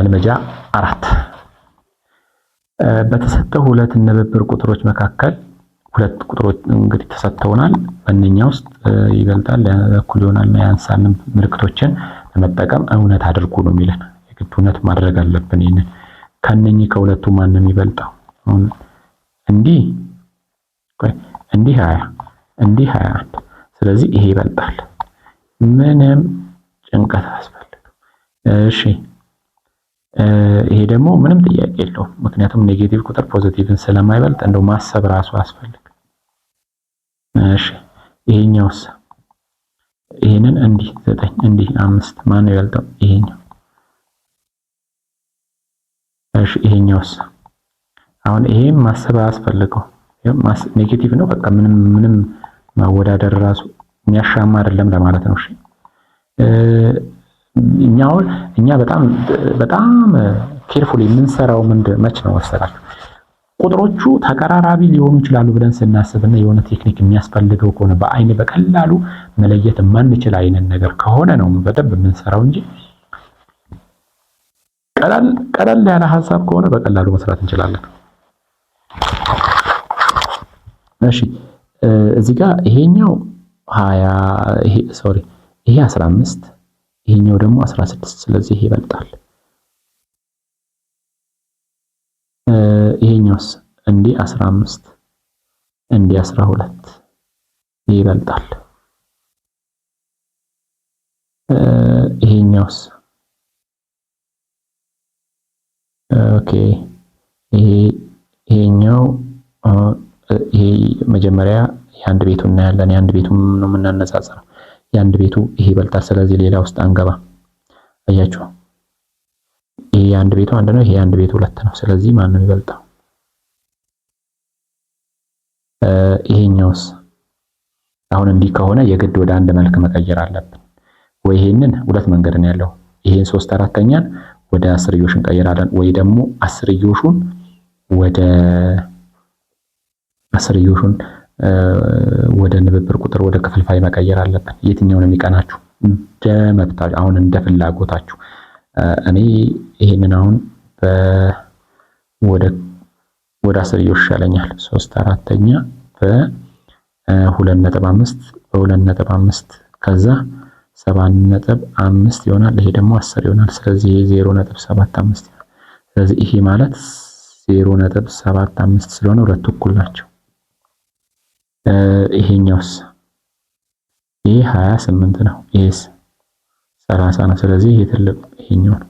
መልመጃ 4 በተሰጠው ሁለት ንብብር ቁጥሮች መካከል ሁለት ቁጥሮች እንግዲህ ተሰጥተውናል። በእነኛ ውስጥ ይበልጣል፣ እኩል ይሆናል እና ያንሳል ምልክቶችን በመጠቀም እውነት አድርጉ ነው የሚለን። የግድ እውነት ማድረግ አለብን። ይሄንን ከነኚህ ከሁለቱ ማን ነው የሚበልጠው? አሁን እንዲህ 20 እንዲህ 21። ስለዚህ ይሄ ይበልጣል። ምንም ጭንቀት አያስፈልግም። እሺ ይሄ ደግሞ ምንም ጥያቄ የለውም። ምክንያቱም ኔጌቲቭ ቁጥር ፖዚቲቭን ስለማይበልጥ እንደው ማሰብ ራሱ አያስፈልግም። እሺ ይሄኛውስ? ይሄንን እንዲህ 9 እንዲህ 5 ማን ነው ይበልጠው? ይሄኛው። እሺ ይሄኛውስ? አሁን ይሄም ማሰብ አያስፈልገው። ኔጌቲቭ ነው። በቃ ምንም ማወዳደር ራሱ የሚያሻማ አይደለም ለማለት ነው። እሺ እኛ በጣም ኬርፉሊ የምንሰራው መች ነው መሰላችሁ? ቁጥሮቹ ተቀራራቢ ሊሆኑ ይችላሉ ብለን ስናስብና የሆነ ቴክኒክ የሚያስፈልገው ከሆነ በአይን በቀላሉ መለየት የማንችል አይነት ነገር ከሆነ ነው በደንብ የምንሰራው እንጂ ቀለል ያለ ሐሳብ ከሆነ በቀላሉ መስራት እንችላለን። እሺ እዚህ ጋር ይሄኛው 20 ይሄ 15 ይሄኛው ደግሞ 16 ስለዚህ ይሄ ይበልጣል። ይሄኛውስ እንዲህ 15 እንዲህ 12 ይሄ ይበልጣል። ይሄኛውስ ኦኬ ይሄኛው ይሄ መጀመሪያ የአንድ ቤቱ እናያለን። የአንድ ቤቱን ነው የምናነጻጽረው። የአንድ ቤቱ ይሄ ይበልጣል። ስለዚህ ሌላ ውስጥ አንገባ። አያችሁ ይሄ የአንድ ቤቱ 1 ነው፣ ይሄ የአንድ ቤቱ 2 ነው። ስለዚህ ማን ነው የሚበልጠው? ይሄኛውስ? አሁን እንዲህ ከሆነ የግድ ወደ አንድ መልክ መቀየር አለብን። ወይ ይሄንን ሁለት መንገድ ነው ያለው። ይሄን 3/4ኛን ወደ አስርዮሽ እንቀይራለን፣ ወይ ደግሞ አስርዮሹን ወደ ንብብር ቁጥር ወደ ክፍልፋይ መቀየር አለብን። የትኛው ነው የሚቀናችሁ? እንደ መብታችሁ፣ አሁን እንደ ፍላጎታችሁ። እኔ ይሄንን አሁን ወደ አስርዮሽ ይሻለኛል። 3/4ኛ በ2.5 በ2.5 ከዛ 7.5 ይሆናል። ይሄ ደግሞ 10 ይሆናል። ስለዚህ ይሄ 0.75 ይሆናል። ስለዚህ ይሄ ማለት 0.75 ስለሆነ ሁለቱ እኩል ናቸው። ይሄኛውስ? ይሄ 28 ነው። ይሄስ 30 ነው። ስለዚህ ይሄ ትልቅ ይሄኛው ነው።